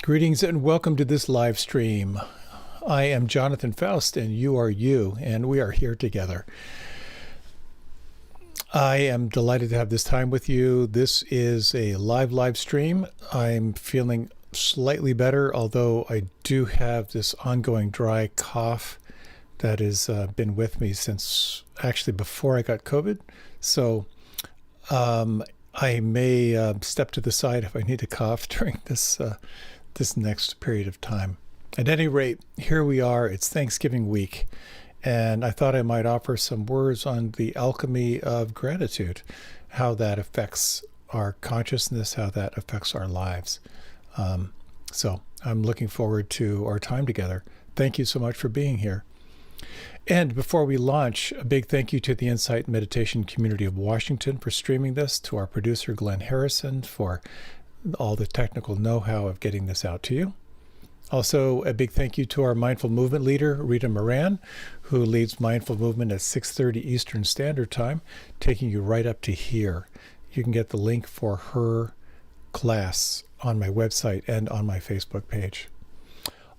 Greetings and welcome to this live stream. I am Jonathan Foust and you are you, and we are here together. I am delighted to have this time with you. This is a live stream. I'm feeling slightly better, although I do have this ongoing dry cough that has been with me since actually before I got COVID. So I may step to the side if I need to cough during this next period of time. At any rate, here we are. It's Thanksgiving week, and I thought I might offer some words on the alchemy of gratitude, how that affects our consciousness, how that affects our lives. So I'm looking forward to our time together. Thank you so much for being here. And before we launch, a big thank you to the Insight Meditation Community of Washington for streaming this, to our producer, Glenn Harrison, for all the technical know-how of getting this out to you. Also, a big thank you to our Mindful Movement leader, Rita Moran, who leads Mindful Movement at 6:30 Eastern Standard Time, taking you right up to here. You can get the link for her class on my website and on my Facebook page.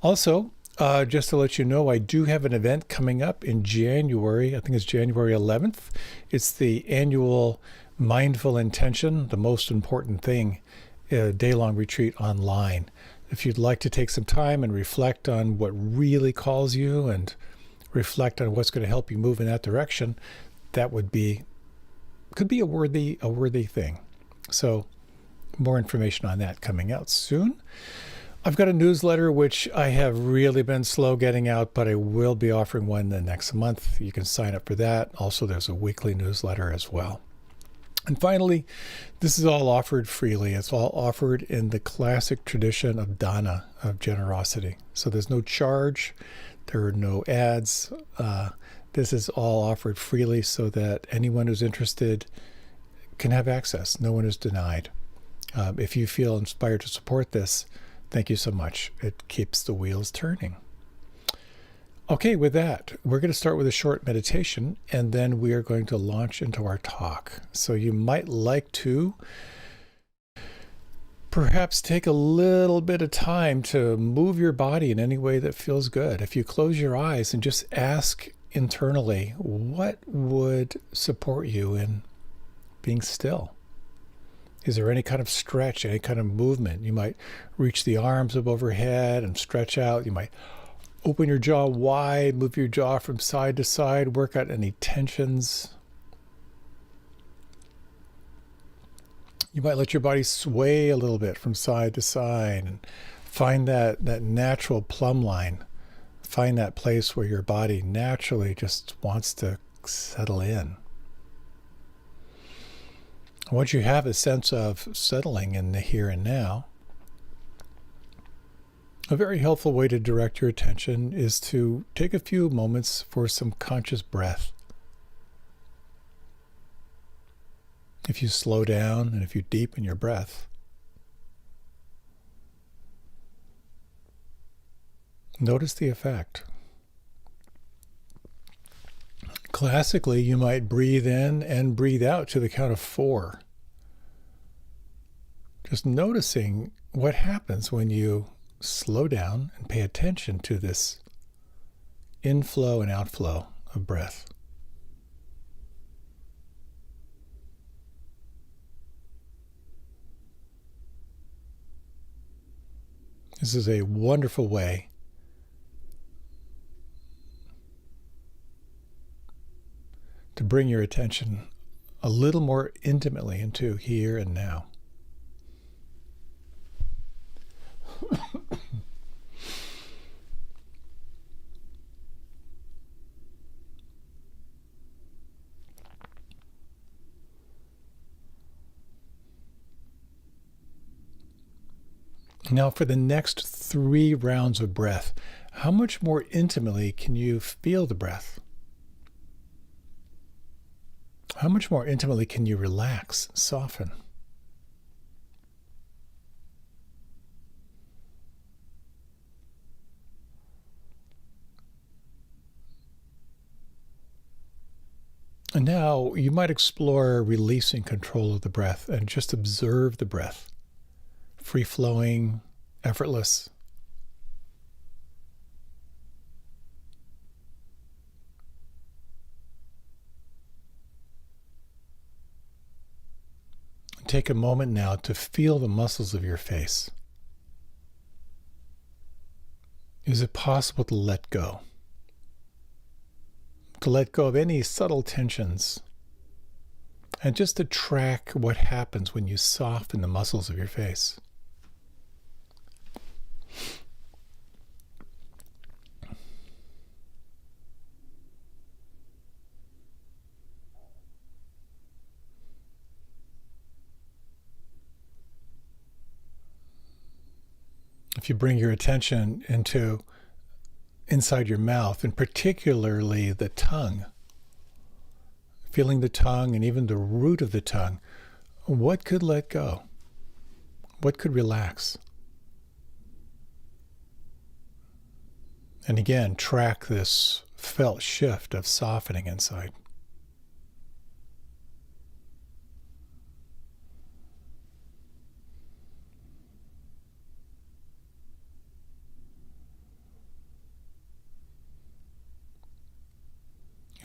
Also, just to let you know, I do have an event coming up in January. I think it's January 11th. It's the annual Mindful Intention, the most important thing, day-long retreat online. If you'd like to take some time and reflect on what really calls you and reflect on what's going to help you move in that direction, that could be a worthy thing. So more information on that coming out soon. I've got a newsletter which I have really been slow getting out, but I will be offering one the next month. You can sign up for that. Also, there's a weekly newsletter as well. And finally, this is all offered freely. It's all offered in the classic tradition of dana, of generosity. So there's no charge, there are no ads. This is all offered freely so that anyone who's interested can have access. No one is denied. If you feel inspired to support this, thank you so much. It keeps the wheels turning. Okay, with that, we're going to start with a short meditation, and then we are going to launch into our talk. So you might like to perhaps take a little bit of time to move your body in any way that feels good. If you close your eyes and just ask internally, what would support you in being still? Is there any kind of stretch, any kind of movement? You might reach the arms up overhead and stretch out. You might open your jaw wide, move your jaw from side to side, work out any tensions. You might let your body sway a little bit from side to side and find that natural plumb line. Find that place where your body naturally just wants to settle in. Once you have a sense of settling in the here and now, a very helpful way to direct your attention is to take a few moments for some conscious breath. If you slow down and if you deepen your breath, notice the effect. Classically, you might breathe in and breathe out to the count of 4. Just noticing what happens when you slow down and pay attention to this inflow and outflow of breath. This is a wonderful way to bring your attention a little more intimately into here and now. Now for the next 3 rounds of breath, how much more intimately can you feel the breath? How much more intimately can you relax, soften? And now you might explore releasing control of the breath and just observe the breath, free-flowing, effortless. Take a moment now to feel the muscles of your face. Is it possible to let go? To let go of any subtle tensions, and just to track what happens when you soften the muscles of your face. If you bring your attention inside your mouth, and particularly the tongue, feeling the tongue and even the root of the tongue, what could let go? What could relax? And again, track this felt shift of softening inside.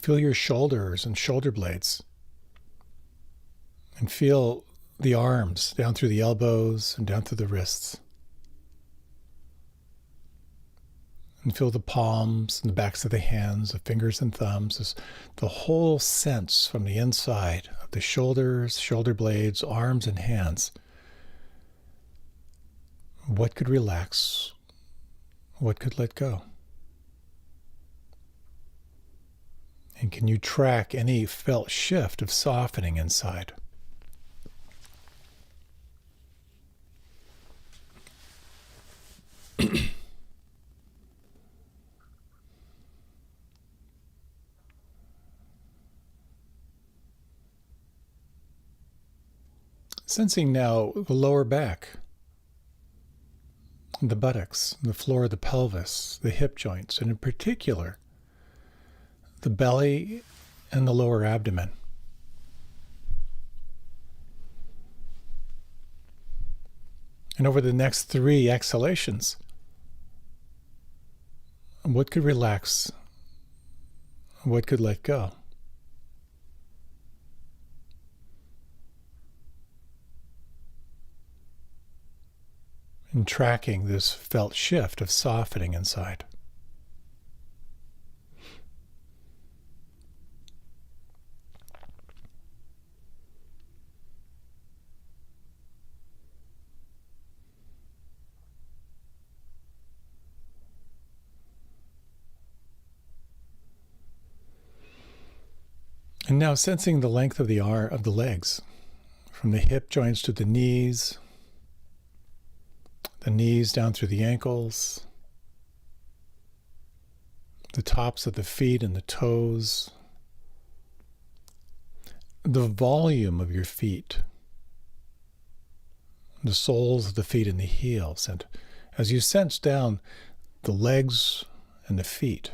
Feel your shoulders and shoulder blades. And feel the arms down through the elbows and down through the wrists. And feel the palms and the backs of the hands, the fingers and thumbs, as the whole sense from the inside of the shoulders, shoulder blades, arms and hands. What could relax? What could let go? And can you track any felt shift of softening inside? Sensing now the lower back, the buttocks, the floor of the pelvis, the hip joints, and in particular, the belly and the lower abdomen. And over the next 3 exhalations, what could relax? What could let go? And tracking this felt shift of softening inside. And now sensing the length of the legs, from the hip joints to the knees down through the ankles, the tops of the feet and the toes, the volume of your feet, the soles of the feet and the heels. And as you sense down the legs and the feet,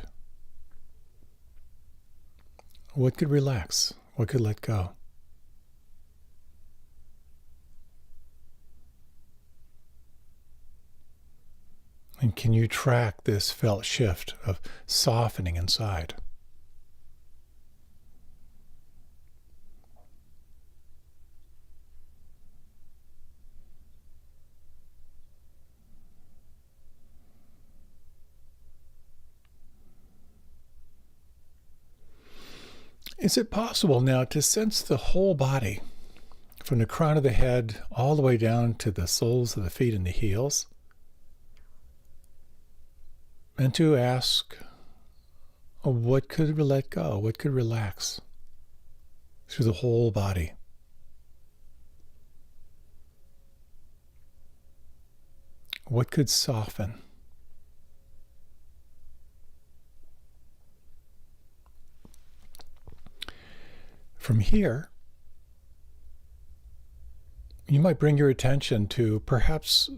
what could relax? What could let go? And can you track this felt shift of softening inside? Is it possible now to sense the whole body, from the crown of the head all the way down to the soles of the feet and the heels, and to ask, what could let go? What could relax through the whole body? What could soften? From here, you might bring your attention to perhaps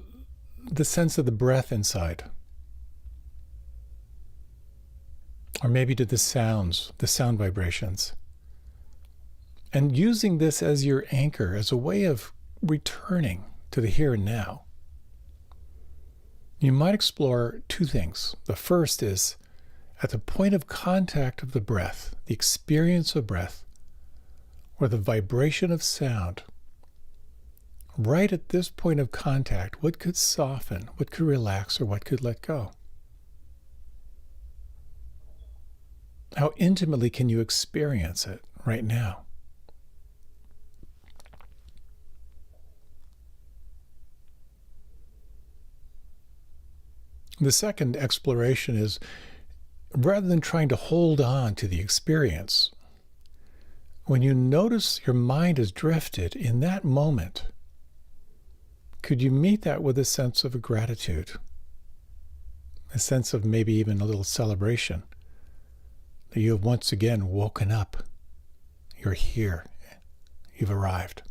the sense of the breath inside. Or maybe to the sounds, the sound vibrations. And using this as your anchor, as a way of returning to the here and now. You might explore two things. The first is at the point of contact of the breath, the experience of breath, or the vibration of sound. Right at this point of contact, what could soften, what could relax, or what could let go? How intimately can you experience it right now? The second exploration is, rather than trying to hold on to the experience, when you notice your mind has drifted in that moment, could you meet that with a sense of gratitude? A sense of maybe even a little celebration that you have once again woken up. You're here. You've arrived.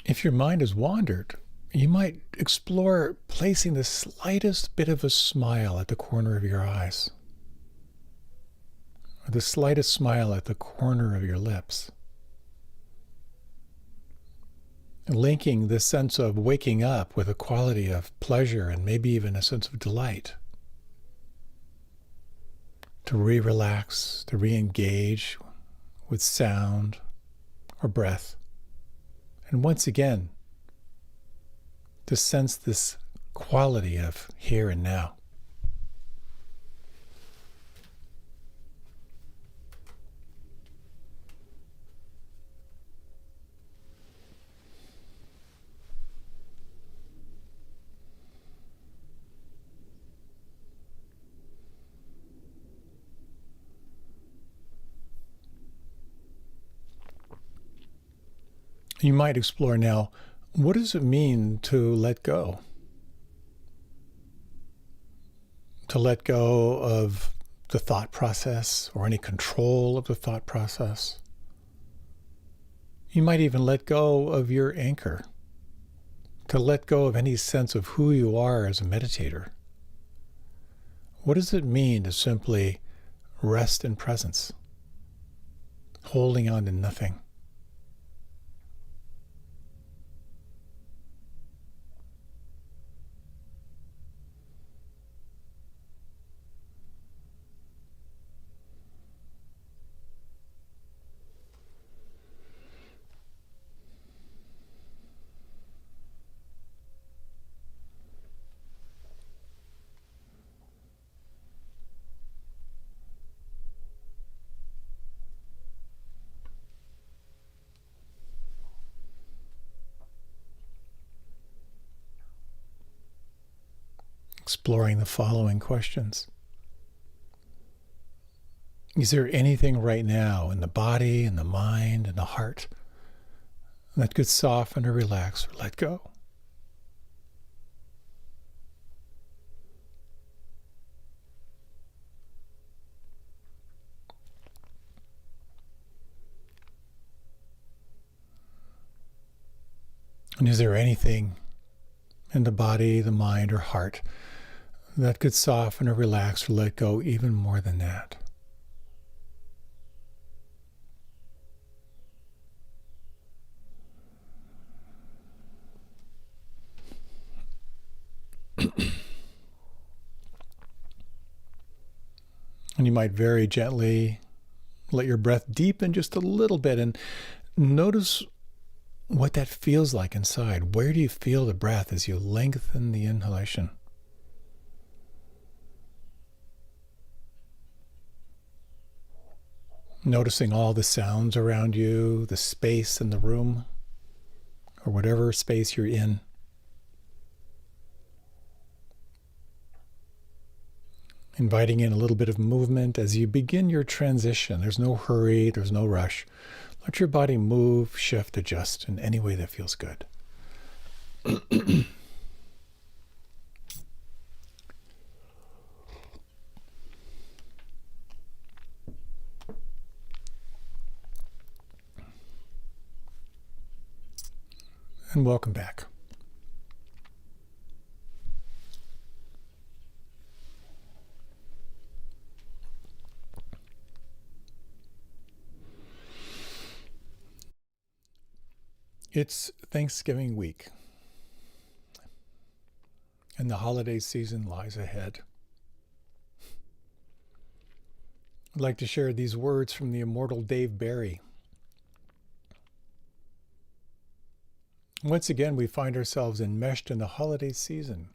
If your mind has wandered, you might explore placing the slightest bit of a smile at the corner of your eyes, or the slightest smile at the corner of your lips. Linking this sense of waking up with a quality of pleasure and maybe even a sense of delight. To relax, to re-engage with sound or breath. And once again, to sense this quality of here and now. You might explore now, what does it mean to let go? To let go of the thought process or any control of the thought process. You might even let go of your anchor. To let go of any sense of who you are as a meditator. What does it mean to simply rest in presence? Holding on to nothing. Exploring the following questions. Is there anything right now in the body, in the mind, in the heart that could soften or relax or let go? And is there anything in the body, the mind, or heart that could soften or relax or let go even more than that? And you might very gently let your breath deepen just a little bit and notice what that feels like inside. Where do you feel the breath as you lengthen the inhalation? Noticing all the sounds around you, the space in the room, or whatever space you're in. Inviting in a little bit of movement as you begin your transition. There's no hurry, there's no rush. Let your body move, shift, adjust in any way that feels good. And welcome back. It's Thanksgiving week, and the holiday season lies ahead. I'd like to share these words from the immortal Dave Barry. Once again, we find ourselves enmeshed in the holiday season,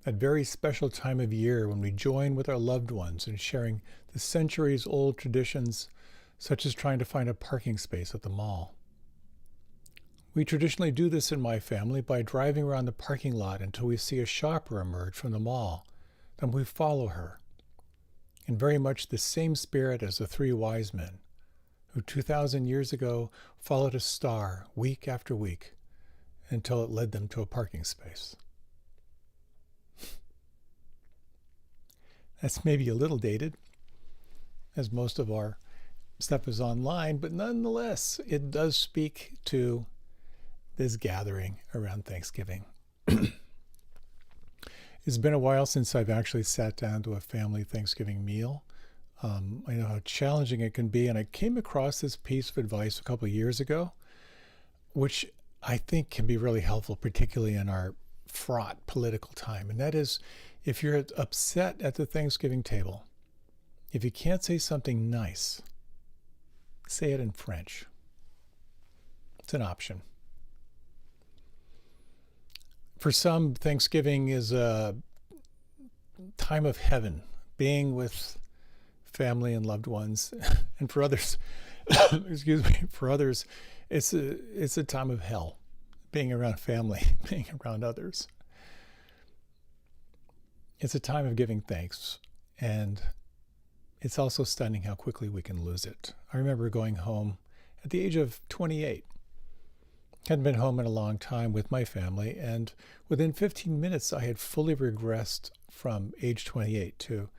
that very special time of year when we join with our loved ones in sharing the centuries-old traditions, such as trying to find a parking space at the mall. We traditionally do this in my family by driving around the parking lot until we see a shopper emerge from the mall. Then we follow her, in very much the same spirit as the three wise men, who 2,000 years ago followed a star week after week until it led them to a parking space. That's maybe a little dated, as most of our stuff is online, but nonetheless, it does speak to this gathering around Thanksgiving. It's been a while since I've actually sat down to a family Thanksgiving meal. I know how challenging it can be, and I came across this piece of advice a couple of years ago, which I think can be really helpful, particularly in our fraught political time. And that is, if you're upset at the Thanksgiving table, if you can't say something nice, say it in French. It's an option. For some, Thanksgiving is a time of heaven, being with family and loved ones. And for others, for others, it's a time of hell, being around family, being around others. It's a time of giving thanks, and it's also stunning how quickly we can lose it. I remember going home at the age of 28. Hadn't been home in a long time with my family, and within 15 minutes I had fully regressed from age 28 to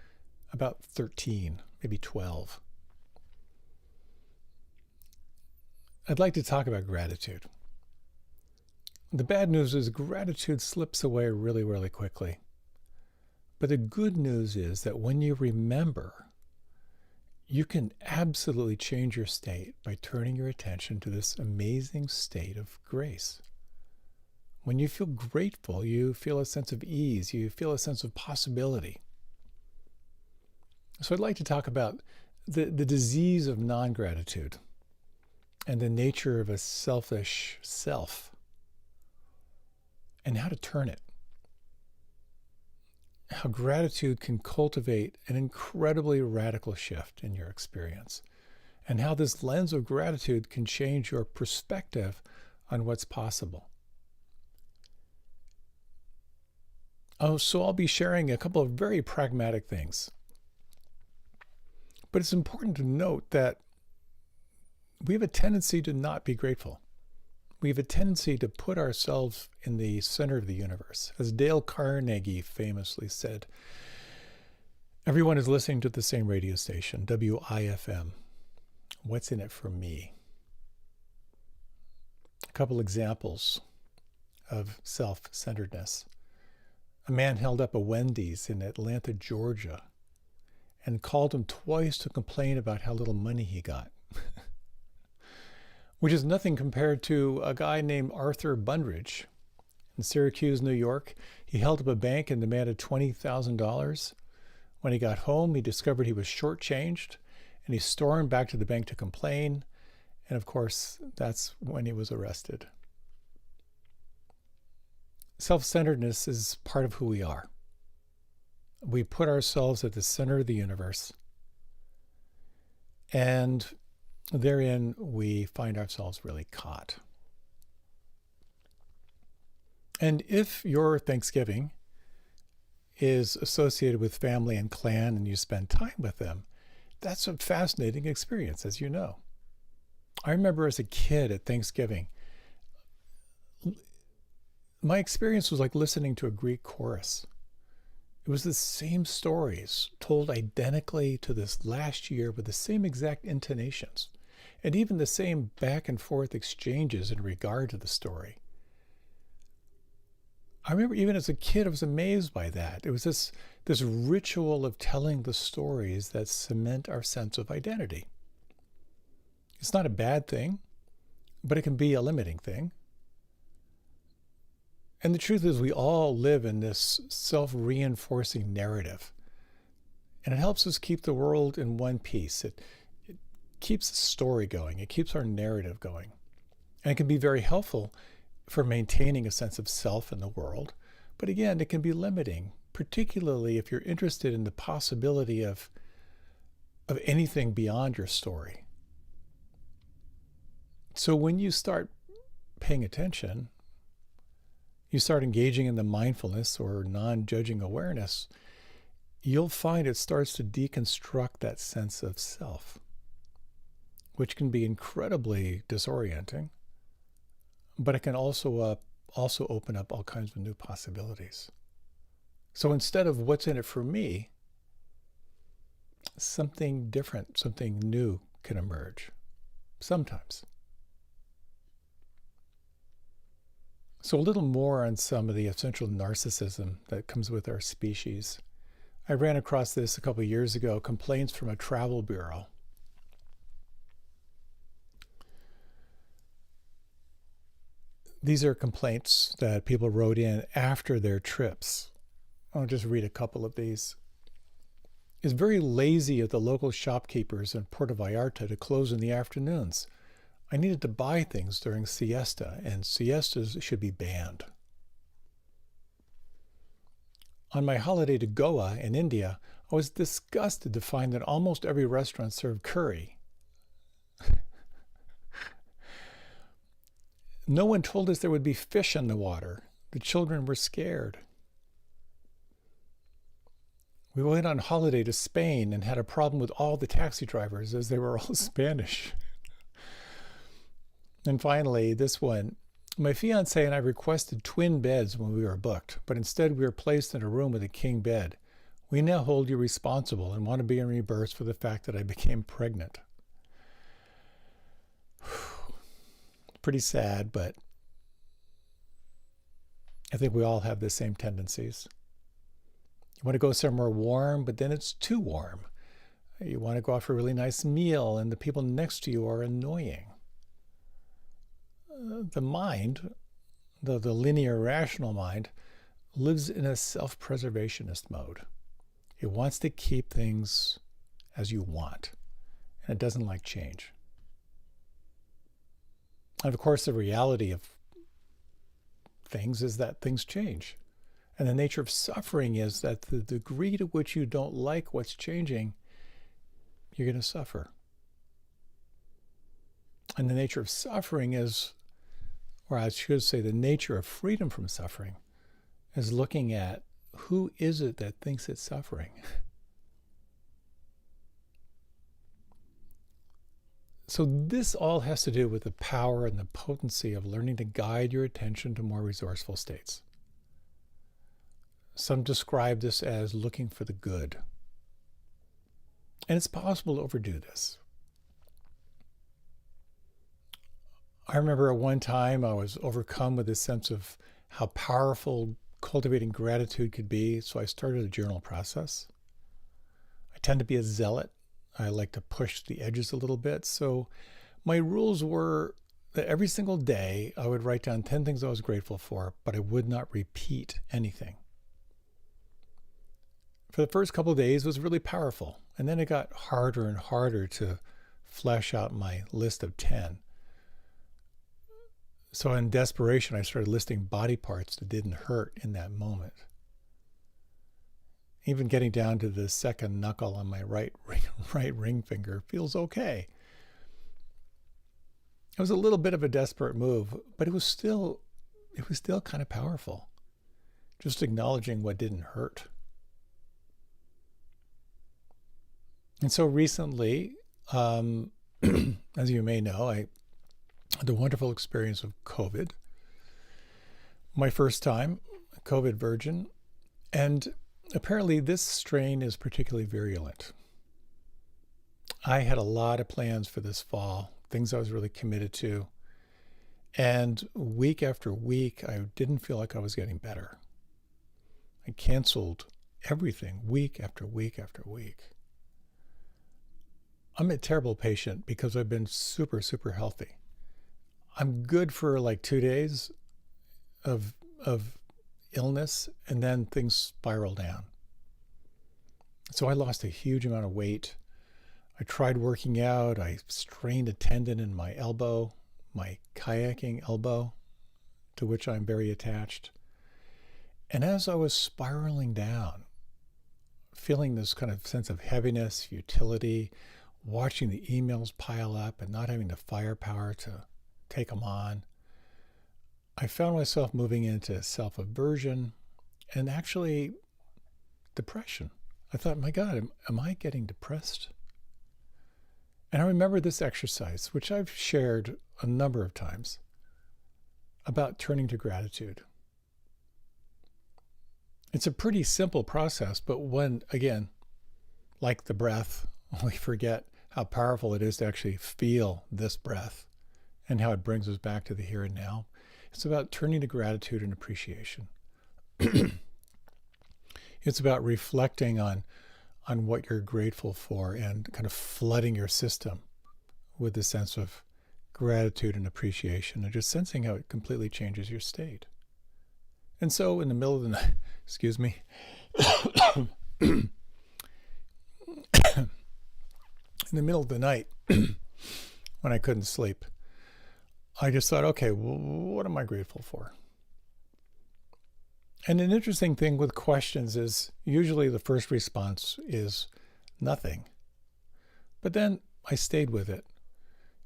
about 13, maybe 12. I'd like to talk about gratitude. The bad news is gratitude slips away really, really quickly. But the good news is that when you remember, you can absolutely change your state by turning your attention to this amazing state of grace. When you feel grateful, you feel a sense of ease, you feel a sense of possibility. So I'd like to talk about the disease of non-gratitude and the nature of a selfish self and how to turn it. How gratitude can cultivate an incredibly radical shift in your experience, and how this lens of gratitude can change your perspective on what's possible. So I'll be sharing a couple of very pragmatic things. But it's important to note that we have a tendency to not be grateful. We have a tendency to put ourselves in the center of the universe. As Dale Carnegie famously said, everyone is listening to the same radio station, WIFM. What's in it for me? A couple examples of self-centeredness. A man held up a Wendy's in Atlanta, Georgia, and called him twice to complain about how little money he got. Which is nothing compared to a guy named Arthur Bundridge in Syracuse, New York. He held up a bank and demanded $20,000. When he got home, he discovered he was shortchanged, and he stormed back to the bank to complain. And of course, that's when he was arrested. Self-centeredness is part of who we are. We put ourselves at the center of the universe. And therein, we find ourselves really caught. And if your Thanksgiving is associated with family and clan and you spend time with them, that's a fascinating experience, as you know. I remember as a kid at Thanksgiving, my experience was like listening to a Greek chorus. It was the same stories told identically to this last year with the same exact intonations and even the same back and forth exchanges in regard to the story. I remember even as a kid, I was amazed by that. It was this ritual of telling the stories that cement our sense of identity. It's not a bad thing, but it can be a limiting thing. And the truth is, we all live in this self-reinforcing narrative. And it helps us keep the world in one piece. It keeps the story going. It keeps our narrative going. And it can be very helpful for maintaining a sense of self in the world. But again, it can be limiting, particularly if you're interested in the possibility of anything beyond your story. So when you start paying attention, you start engaging in the mindfulness or non-judging awareness, you'll find it starts to deconstruct that sense of self, which can be incredibly disorienting, but it can also open up all kinds of new possibilities. So instead of what's in it for me, something different, something new can emerge, sometimes. So a little more on some of the essential narcissism that comes with our species. I ran across this a couple of years ago, complaints from a travel bureau. These are complaints that people wrote in after their trips. I'll just read a couple of these. It's very lazy of the local shopkeepers in Puerto Vallarta to close in the afternoons. I needed to buy things during siesta, and siestas should be banned. On my holiday to Goa in India, I was disgusted to find that almost every restaurant served curry. No one told us there would be fish in the water. The children were scared. We went on holiday to Spain and had a problem with all the taxi drivers as they were all Spanish. And finally, this one. My fiance and I requested twin beds when we were booked, but instead we were placed in a room with a king bed. We now hold you responsible and want to be reimbursed for the fact that I became pregnant. Pretty sad, but I think we all have the same tendencies. You want to go somewhere warm, but then it's too warm. You want to go out for a really nice meal, and the people next to you are annoying. The mind, the linear rational mind, lives in a self-preservationist mode. It wants to keep things as you want, and it doesn't like change. And of course, the reality of things is that things change. And the nature of suffering is that the degree to which you don't like what's changing, you're going to suffer. And the nature of suffering is, or I should say the nature of freedom from suffering, is looking at who is it that thinks it's suffering. So this all has to do with the power and the potency of learning to guide your attention to more resourceful states. Some describe this as looking for the good. And it's possible to overdo this. I remember at one time I was overcome with this sense of how powerful cultivating gratitude could be, so I started a journal process. I tend to be a zealot. I like to push the edges a little bit. So my rules were that every single day I would write down 10 things I was grateful for, but I would not repeat anything. For the first couple of days, it was really powerful. And then it got harder and harder to flesh out my list of 10. So in desperation, I started listing body parts that didn't hurt in that moment. Even getting down to the second knuckle on my right ring finger feels okay. It was a little bit of a desperate move, but it was still kind of powerful. Just acknowledging what didn't hurt. And so recently, as you may know, I had the wonderful experience of COVID. My first time, COVID virgin, and apparently this strain is particularly virulent. I had a lot of plans for this fall, things I was really committed to. And week after week, I didn't feel like I was getting better. I canceled everything week after week after week. I'm a terrible patient because I've been super, super healthy. I'm good for like 2 days of illness, and then things spiral down. So I lost a huge amount of weight. I tried working out. I strained a tendon in my elbow, my kayaking elbow, to which I'm very attached. And as I was spiraling down, feeling this kind of sense of heaviness, futility, watching the emails pile up and not having the firepower to take them on, I found myself moving into self-aversion and actually depression. I thought, my God, am I getting depressed? And I remember this exercise, which I've shared a number of times, about turning to gratitude. It's a pretty simple process, but when, again, like the breath, we forget how powerful it is to actually feel this breath and how it brings us back to the here and now. It's about turning to gratitude and appreciation. It's about reflecting on what you're grateful for and kind of flooding your system with a sense of gratitude and appreciation, and just sensing how it completely changes your state. And so in the middle of the night, excuse me, in the middle of the night, when I couldn't sleep, I just thought, okay, well, what am I grateful for? And an interesting thing with questions is usually the first response is nothing. But then I stayed with it.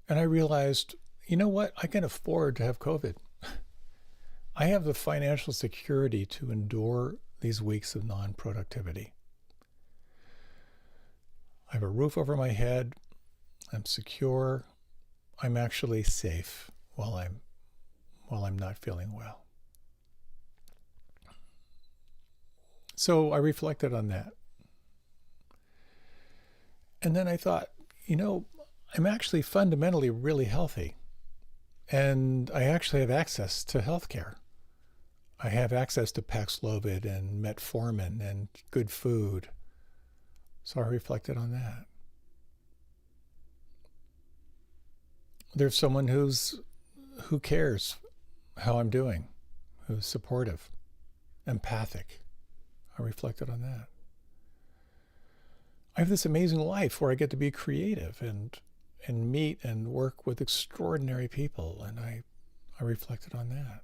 And I realized, you know what? I can afford to have COVID. I have the financial security to endure these weeks of non-productivity. I have a roof over my head. I'm secure. I'm actually safe while I'm not feeling well. So I reflected on that. And then I thought, you know, I'm actually fundamentally really healthy. And I actually have access to healthcare. I have access to Paxlovid and metformin and good food. So I reflected on that. There's someone who cares how I'm doing, who's supportive, empathic. I reflected on that. I have this amazing life where I get to be creative and meet and work with extraordinary people, and I reflected on that.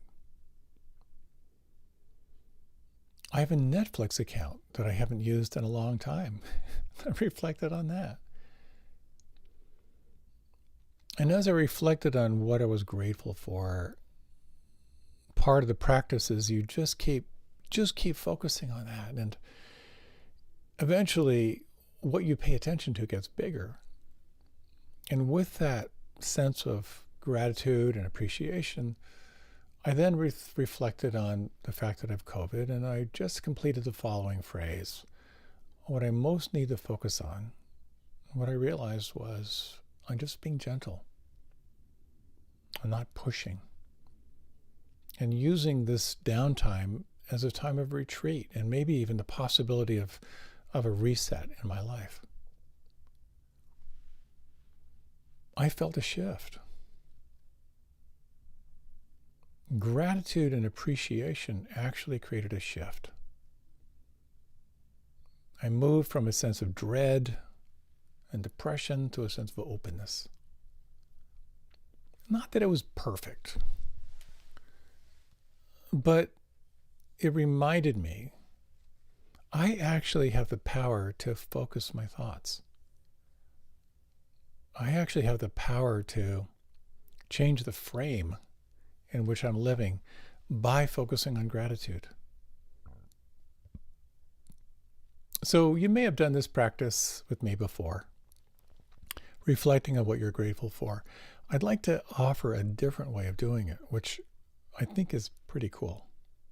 I have a Netflix account that I haven't used in a long time. I reflected on that. And as I reflected on what I was grateful for, part of the practice is you just keep focusing on that. And eventually, what you pay attention to gets bigger. And with that sense of gratitude and appreciation, I then reflected on the fact that I have COVID, and I just completed the following phrase. What I most need to focus on, what I realized was, I'm just being gentle. I'm not pushing. And using this downtime as a time of retreat, and maybe even the possibility of a reset in my life. I felt a shift. Gratitude and appreciation actually created a shift. I moved from a sense of dread and depression to a sense of openness. Not that it was perfect, but it reminded me I actually have the power to focus my thoughts. I actually have the power to change the frame in which I'm living by focusing on gratitude. So you may have done this practice with me before, reflecting on what you're grateful for. I'd like to offer a different way of doing it, which I think is pretty cool.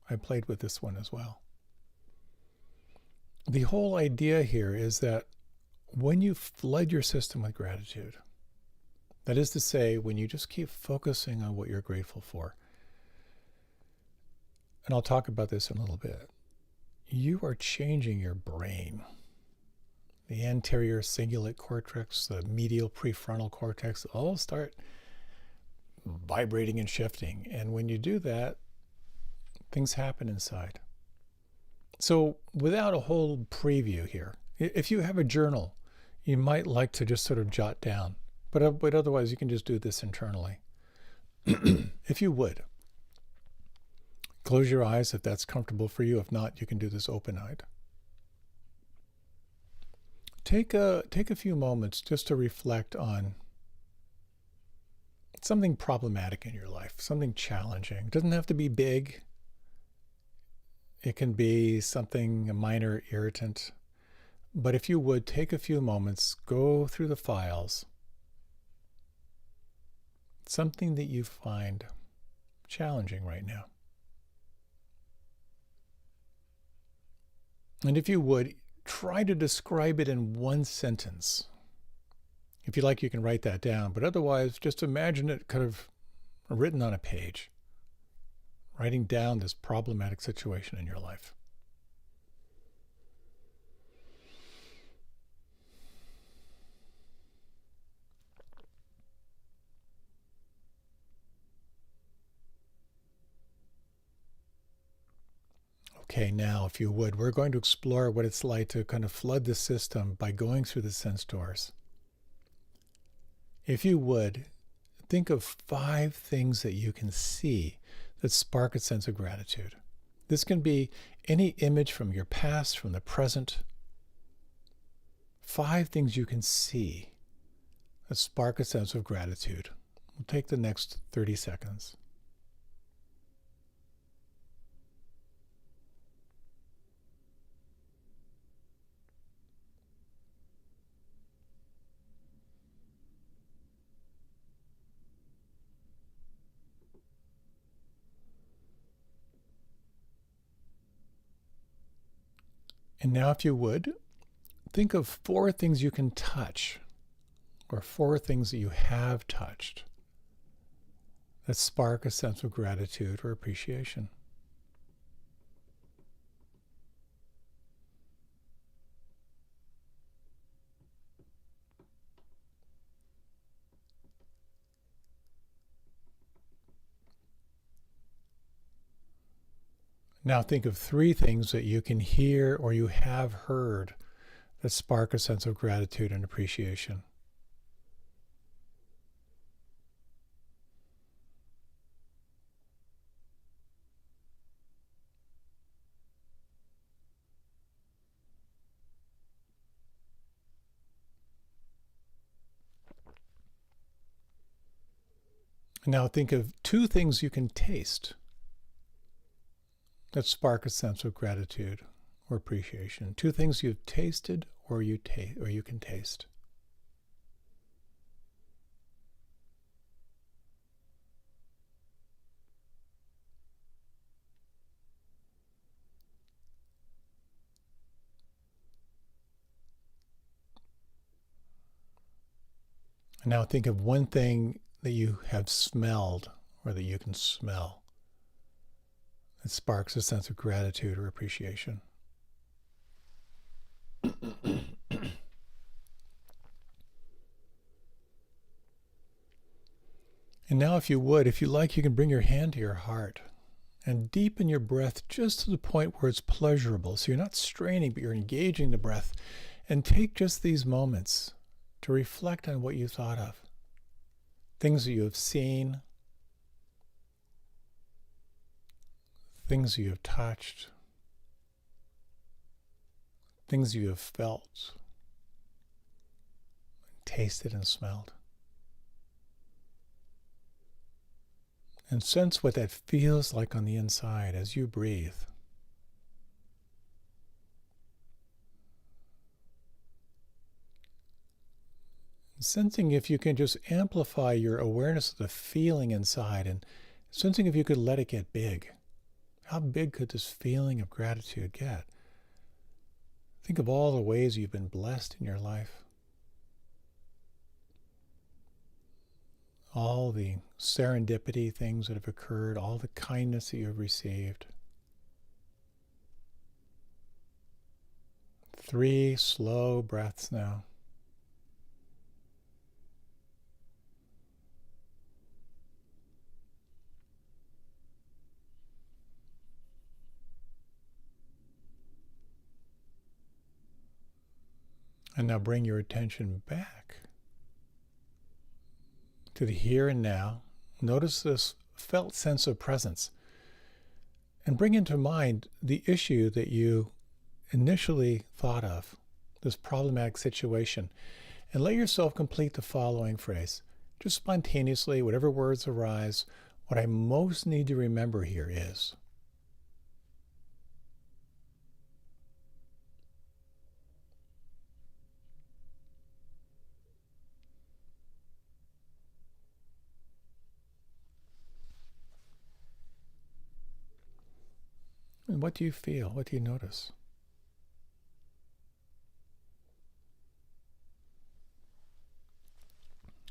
I played with this one as well. The whole idea here is that when you flood your system with gratitude, that is to say, when you just keep focusing on what you're grateful for, and I'll talk about this in a little bit, you are changing your brain. The anterior cingulate cortex, the medial prefrontal cortex, all start vibrating and shifting. And when you do that, things happen inside. So without a whole preview here, if you have a journal, you might like to just sort of jot down, but otherwise you can just do this internally. If you would, close your eyes if that's comfortable for you. If not, you can do this open-eyed. Take a few moments just to reflect on something problematic in your life, something challenging. It doesn't have to be big. It can be something, a minor irritant. But if you would, take a few moments, go through the files. Something that you find challenging right now. And if you would, try to describe it in one sentence. If you like, you can write that down. But otherwise, just imagine it kind of written on a page. Writing down this problematic situation in your life. Okay, now, if you would, we're going to explore what it's like to kind of flood the system by going through the sense doors. If you would, think of 5 things that you can see that spark a sense of gratitude. This can be any image from your past, from the present. 5 things you can see that spark a sense of gratitude. We'll take the next 30 seconds. And now, if you would, think of 4 things you can touch, or 4 things that you have touched that spark a sense of gratitude or appreciation. Now think of 3 things that you can hear or you have heard that spark a sense of gratitude and appreciation. Now think of 2 things you can taste that spark a sense of gratitude or appreciation. 2 things you've tasted or you can taste. And now think of 1 thing that you have smelled or that you can smell. It sparks a sense of gratitude or appreciation. And now, if you would, if you like, you can bring your hand to your heart and deepen your breath just to the point where it's pleasurable. So you're not straining, but you're engaging the breath. And take just these moments to reflect on what you thought of. Things that you have seen, things you have touched, things you have felt, tasted, and smelled. And sense what that feels like on the inside as you breathe. Sensing if you can just amplify your awareness of the feeling inside, and sensing if you could let it get big. How big could this feeling of gratitude get? Think of all the ways you've been blessed in your life. All the serendipity things that have occurred, all the kindness that you have received. 3 slow breaths now. And now bring your attention back to the here and now. Notice this felt sense of presence. And bring into mind the issue that you initially thought of, this problematic situation. And let yourself complete the following phrase. Just spontaneously, whatever words arise, what I most need to remember here is. And what do you feel? What do you notice?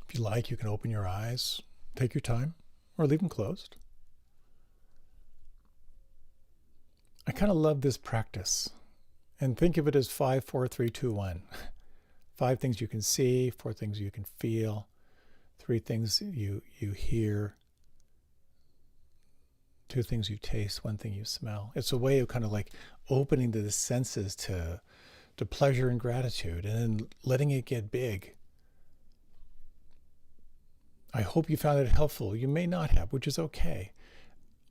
If you like, you can open your eyes, take your time, or leave them closed. I kind of love this practice. And think of it as 5, 4, 3, 2, 1. 5 things you can see, 4 things you can feel, 3 things you hear, 2 things you taste, 1 thing you smell. It's a way of kind of like opening the senses to pleasure and gratitude, and then letting it get big. I hope you found it helpful. You may not have, which is okay.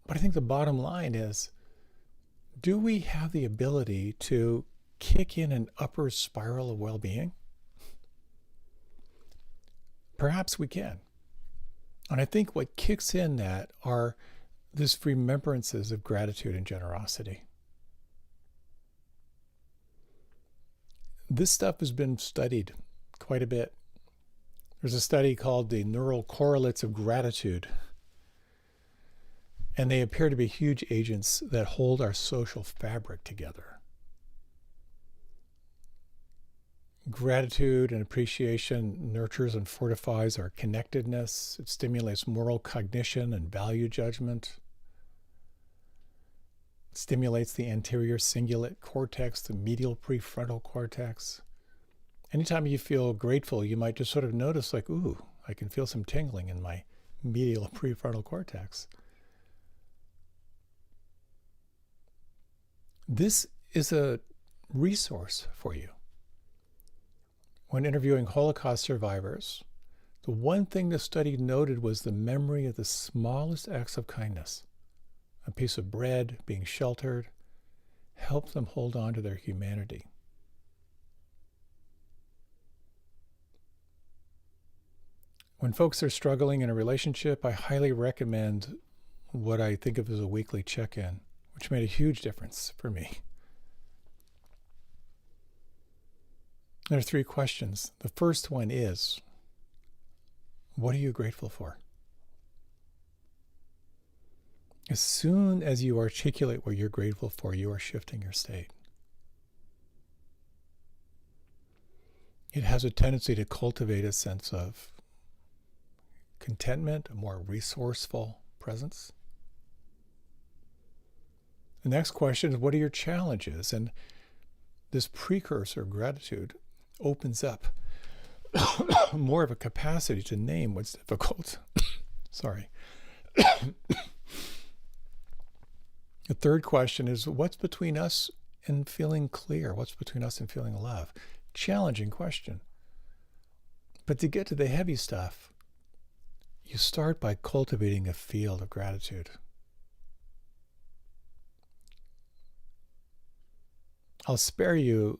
But I think the bottom line is, do we have the ability to kick in an upper spiral of well-being? Perhaps we can. And I think what kicks in that are these remembrances of gratitude and generosity. This stuff has been studied quite a bit. There's a study called the neural correlates of gratitude. And they appear to be huge agents that hold our social fabric together. Gratitude and appreciation nurtures and fortifies our connectedness. It stimulates moral cognition and value judgment. It stimulates the anterior cingulate cortex, the medial prefrontal cortex. Anytime you feel grateful, you might just sort of notice like, ooh, I can feel some tingling in my medial prefrontal cortex. This is a resource for you. When interviewing Holocaust survivors, the one thing the study noted was the memory of the smallest acts of kindness. A piece of bread, being sheltered, helped them hold on to their humanity. When folks are struggling in a relationship, I highly recommend what I think of as a weekly check-in, which made a huge difference for me. There are 3 questions. The first one is, what are you grateful for? As soon as you articulate what you're grateful for, you are shifting your state. It has a tendency to cultivate a sense of contentment, a more resourceful presence. The next question is, what are your challenges? And this precursor of gratitude opens up more of a capacity to name what's difficult. Sorry. The third question is, what's between us and feeling clear? What's between us and feeling love? Challenging question. But to get to the heavy stuff, you start by cultivating a field of gratitude. I'll spare you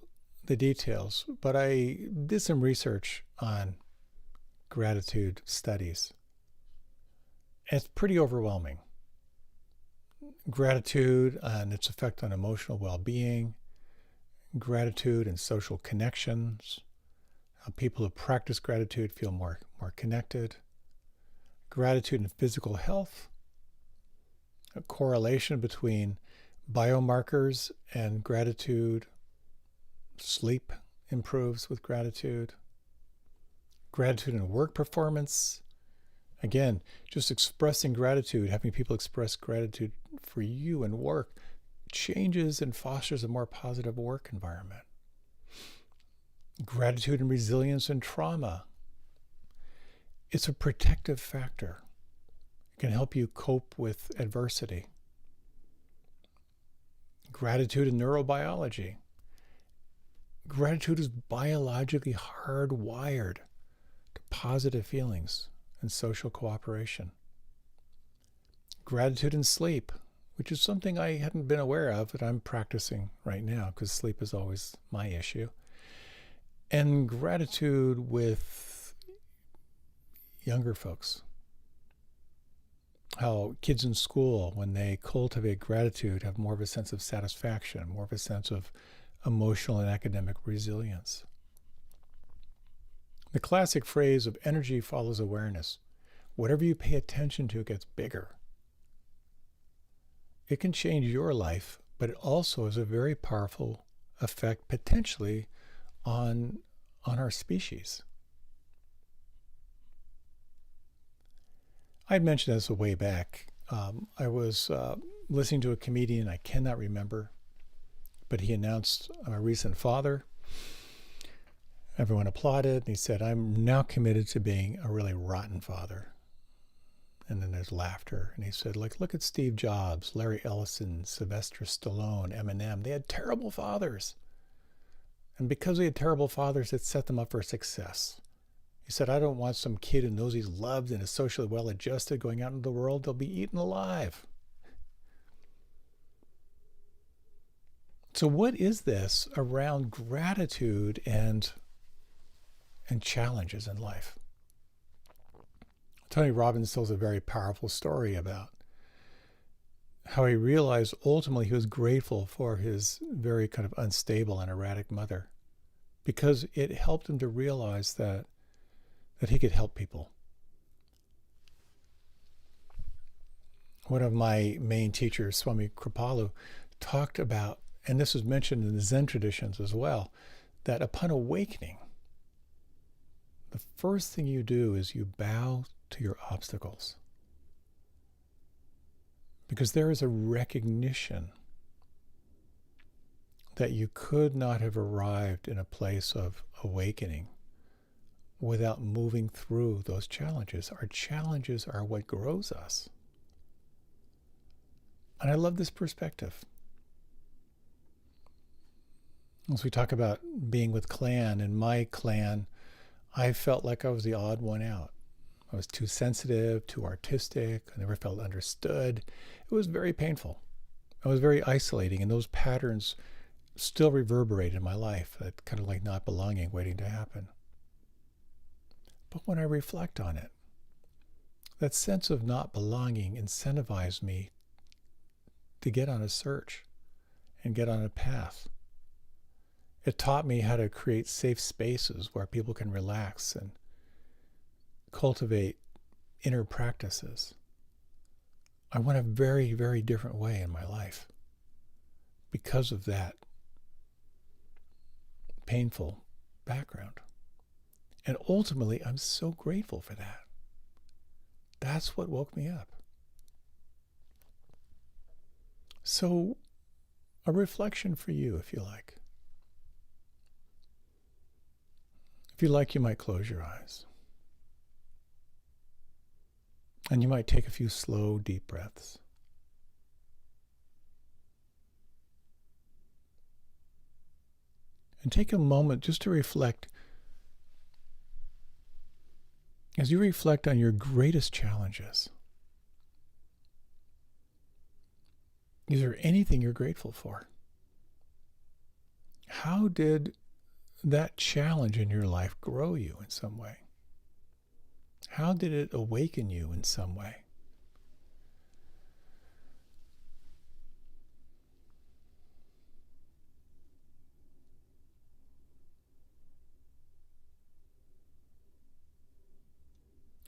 the details, but I did some research on gratitude studies. It's pretty overwhelming. Gratitude and its effect on emotional well-being, gratitude and social connections, how people who practice gratitude feel more connected, gratitude and physical health, a correlation between biomarkers and gratitude, sleep improves with gratitude, gratitude and work performance. Again, just expressing gratitude, having people express gratitude for you and work changes and fosters a more positive work environment. Gratitude and resilience in trauma. It's a protective factor. It can help you cope with adversity. Gratitude and neurobiology. Gratitude is biologically hardwired to positive feelings and social cooperation. Gratitude and sleep, which is something I hadn't been aware of that I'm practicing right now because sleep is always my issue. And gratitude with younger folks. How kids in school, when they cultivate gratitude, have more of a sense of satisfaction, more of a sense of emotional and academic resilience. The classic phrase of energy follows awareness. Whatever you pay attention to gets bigger. It can change your life, but it also has a very powerful effect potentially on our species. I'd mentioned this a way back. I was listening to a comedian, I cannot remember, but he announced a recent father. Everyone applauded, and he said, "I'm now committed to being a really rotten father." And then there's laughter. And he said, look at Steve Jobs, Larry Ellison, Sylvester Stallone, Eminem. They had terrible fathers. And because they had terrible fathers, it set them up for success. He said, I don't want some kid who knows he's loved and is socially well-adjusted going out into the world. They'll be eaten alive. So what is this around gratitude and challenges in life? Tony Robbins tells a very powerful story about how he realized ultimately he was grateful for his very kind of unstable and erratic mother because it helped him to realize that he could help people. One of my main teachers, Swami Kripalu, talked about, and this is mentioned in the Zen traditions as well, that upon awakening, the first thing you do is you bow to your obstacles. Because there is a recognition that you could not have arrived in a place of awakening without moving through those challenges. Our challenges are what grows us. And I love this perspective. As we talk about being with clan, in my clan, I felt like I was the odd one out. I was too sensitive, too artistic. I never felt understood. It was very painful. It was very isolating, and those patterns still reverberate in my life, that kind of like not belonging waiting to happen. But when I reflect on it, that sense of not belonging incentivized me to get on a search and get on a path. It taught me how to create safe spaces where people can relax and cultivate inner practices. I went a very, very different way in my life because of that painful background. And ultimately, I'm so grateful for that. That's what woke me up. So, a reflection for you, if you like. If you like, you might close your eyes. And you might take a few slow, deep breaths. And take a moment just to reflect. As you reflect on your greatest challenges, is there anything you're grateful for? How did that challenge in your life grow you in some way? How did it awaken you in some way?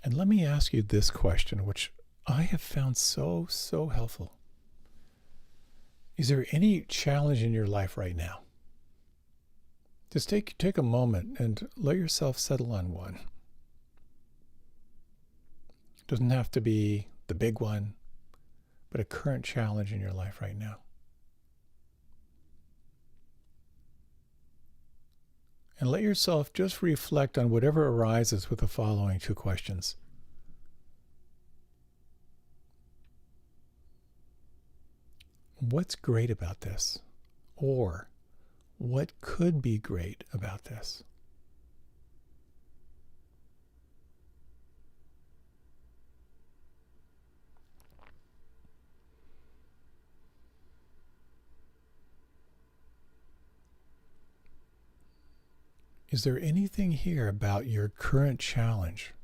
And let me ask you this question, which I have found so helpful. Is there any challenge in your life right now? Just take a moment and let yourself settle on one. It doesn't have to be the big one, but a current challenge in your life right now. And let yourself just reflect on whatever arises with the following two questions. What's great about this? Or what could be great about this? Is there anything here about your current challenge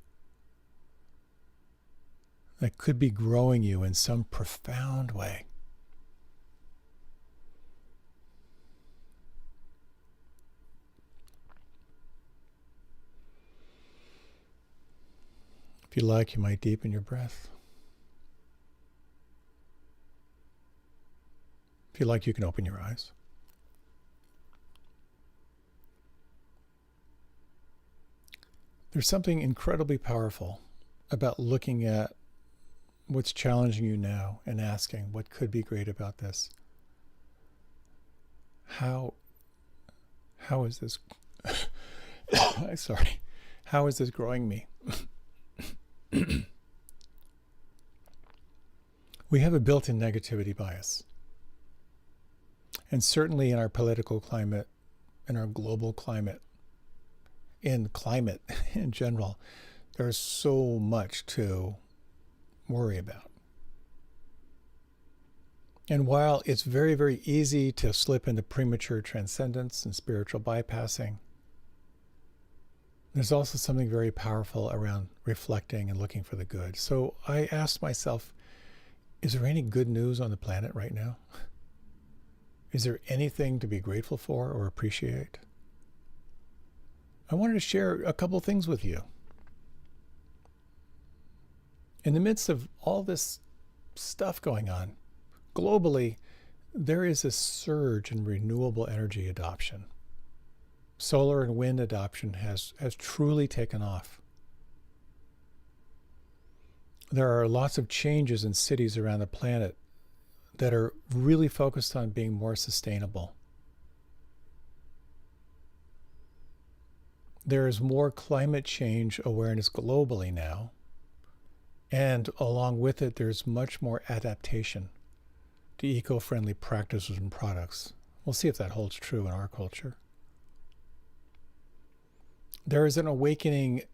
that could be growing you in some profound way? If you like, you might deepen your breath. If you like, you can open your eyes. There's something incredibly powerful about looking at what's challenging you now and asking, what could be great about this? How is this sorry. How is this growing me? We have a built-in negativity bias. And certainly in our political climate, in our global climate, in climate in general, there's so much to worry about. And while it's very easy to slip into premature transcendence and spiritual bypassing, there's also something very powerful around reflecting and looking for the good. So I asked myself, is there any good news on the planet right now? Is there anything to be grateful for or appreciate? I wanted to share a couple things with you. In the midst of all this stuff going on, globally, there is a surge in renewable energy adoption. Solar and wind adoption has truly taken off. There are lots of changes in cities around the planet that are really focused on being more sustainable. There is more climate change awareness globally now, and along with it, there's much more adaptation to eco-friendly practices and products. We'll see if that holds true in our culture. There is an awakening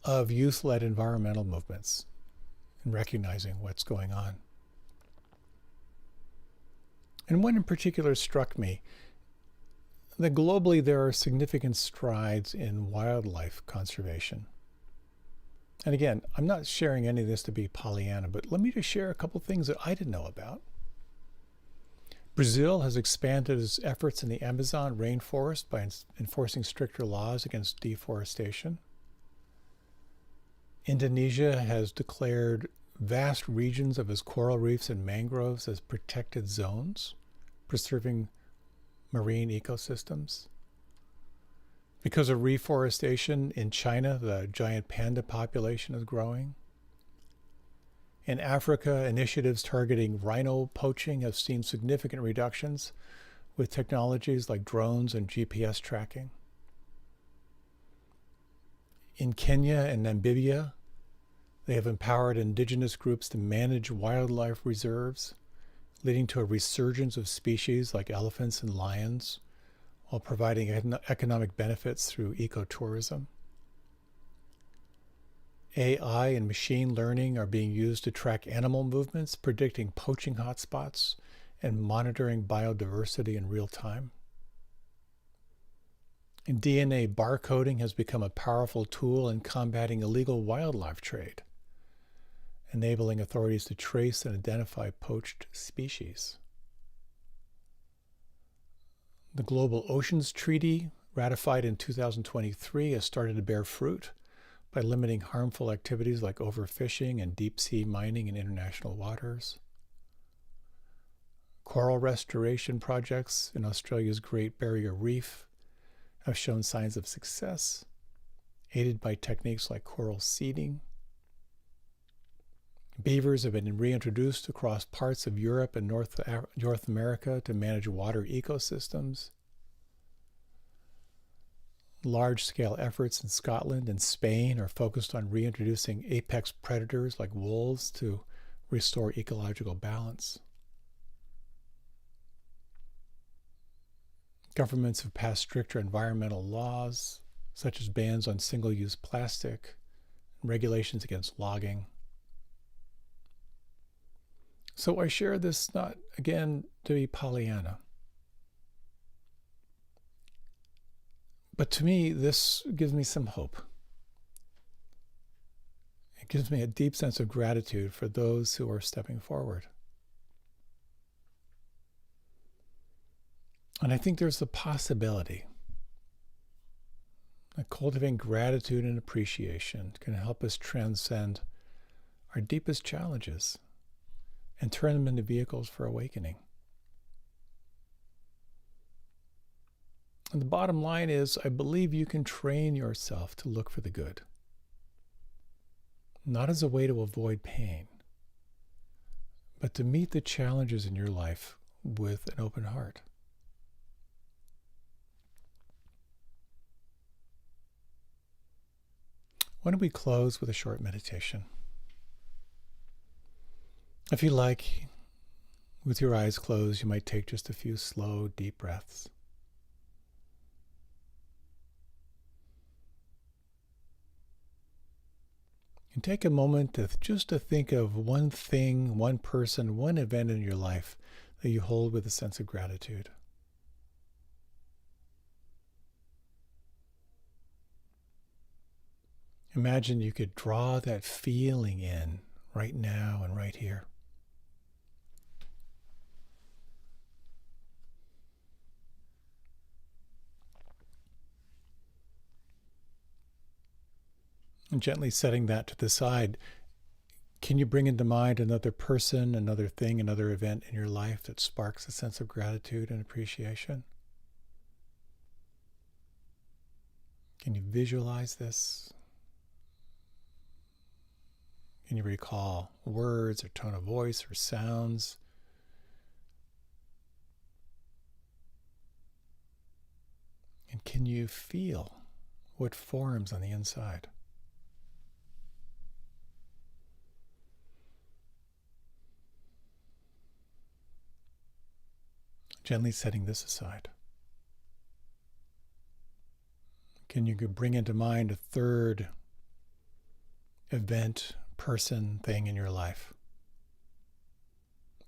of youth-led environmental movements and recognizing what's going on. And one in particular struck me, that globally there are significant strides in wildlife conservation. And again, I'm not sharing any of this to be Pollyanna, but let me just share a couple things that I didn't know about. Brazil has expanded its efforts in the Amazon rainforest by enforcing stricter laws against deforestation. Indonesia has declared vast regions of its coral reefs and mangroves as protected zones, preserving marine ecosystems. Because of reforestation in China, the giant panda population is growing. In Africa, initiatives targeting rhino poaching have seen significant reductions with technologies like drones and GPS tracking. In Kenya and Namibia, they have empowered indigenous groups to manage wildlife reserves, leading to a resurgence of species like elephants and lions, while providing economic benefits through ecotourism. AI and machine learning are being used to track animal movements, predicting poaching hotspots, and monitoring biodiversity in real time. And DNA barcoding has become a powerful tool in combating illegal wildlife trade, enabling authorities to trace and identify poached species. The Global Oceans Treaty, ratified in 2023, has started to bear fruit by limiting harmful activities like overfishing and deep-sea mining in international waters. Coral restoration projects in Australia's Great Barrier Reef have shown signs of success, aided by techniques like coral seeding. Beavers have been reintroduced across parts of Europe and North America to manage water ecosystems. Large-scale efforts in Scotland and Spain are focused on reintroducing apex predators like wolves to restore ecological balance. Governments have passed stricter environmental laws, such as bans on single-use plastic and regulations against logging. So I share this not, again, to be Pollyanna. But to me, this gives me some hope. It gives me a deep sense of gratitude for those who are stepping forward. And I think there's the possibility that cultivating gratitude and appreciation can help us transcend our deepest challenges and turn them into vehicles for awakening. And the bottom line is, I believe you can train yourself to look for the good, not as a way to avoid pain, but to meet the challenges in your life with an open heart. Why don't we close with a short meditation? If you like, with your eyes closed, you might take just a few slow, deep breaths. And take a moment to think of one thing, one person, one event in your life that you hold with a sense of gratitude. Imagine you could draw that feeling in right now and right here. And gently setting that to the side, can you bring into mind another person, another thing, another event in your life that sparks a sense of gratitude and appreciation? Can you visualize this? Can you recall words or tone of voice or sounds? And can you feel what forms on the inside? Gently setting this aside. Can you bring into mind a third event, person, thing in your life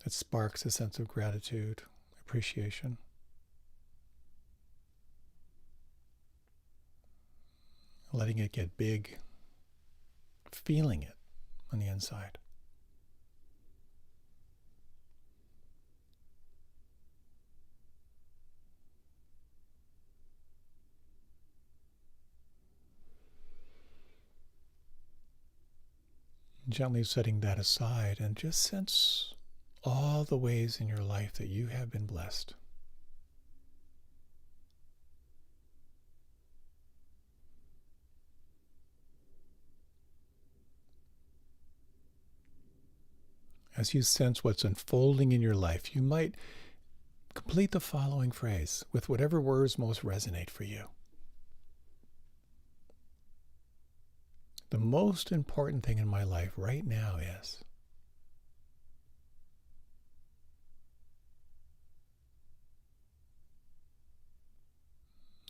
that sparks a sense of gratitude, appreciation? Letting it get big, feeling it on the inside. Gently setting that aside and just sense all the ways in your life that you have been blessed. As you sense what's unfolding in your life, you might complete the following phrase with whatever words most resonate for you. The most important thing in my life right now is.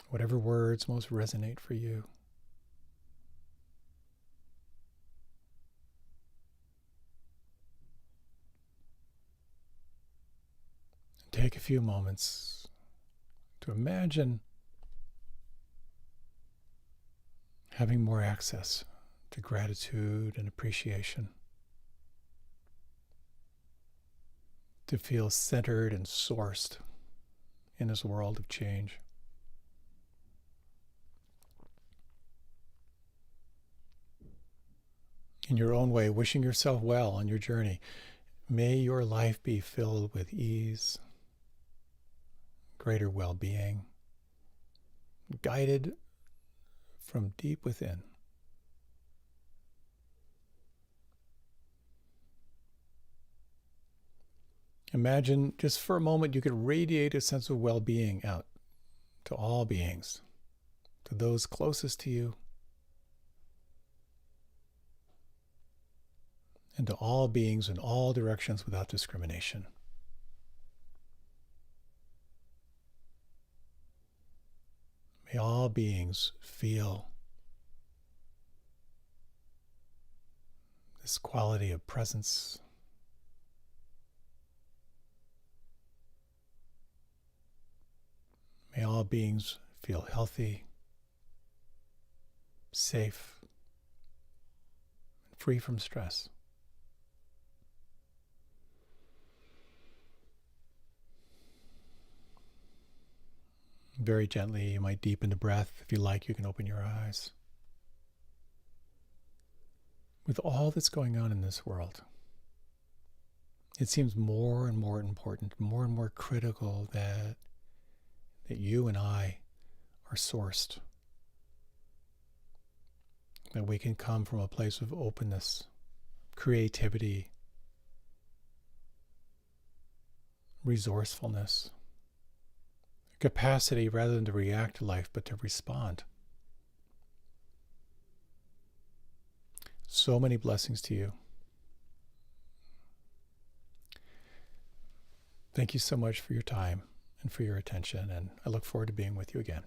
Whatever words most resonate for you. Take a few moments to imagine having more access to gratitude and appreciation, to feel centered and sourced in this world of change. In your own way, wishing yourself well on your journey. May your life be filled with ease, greater well-being, guided from deep within. Imagine just for a moment you could radiate a sense of well-being out to all beings, to those closest to you, and to all beings in all directions without discrimination. May all beings feel this quality of presence, may all beings feel healthy, safe, and free from stress. Very gently, you might deepen the breath. If you like, you can open your eyes. With all that's going on in this world, it seems more and more important, more and more critical that you and I are sourced. That we can come from a place of openness, creativity, resourcefulness, capacity rather than to react to life, but to respond. So many blessings to you. Thank you so much for your time and for your attention, and I look forward to being with you again.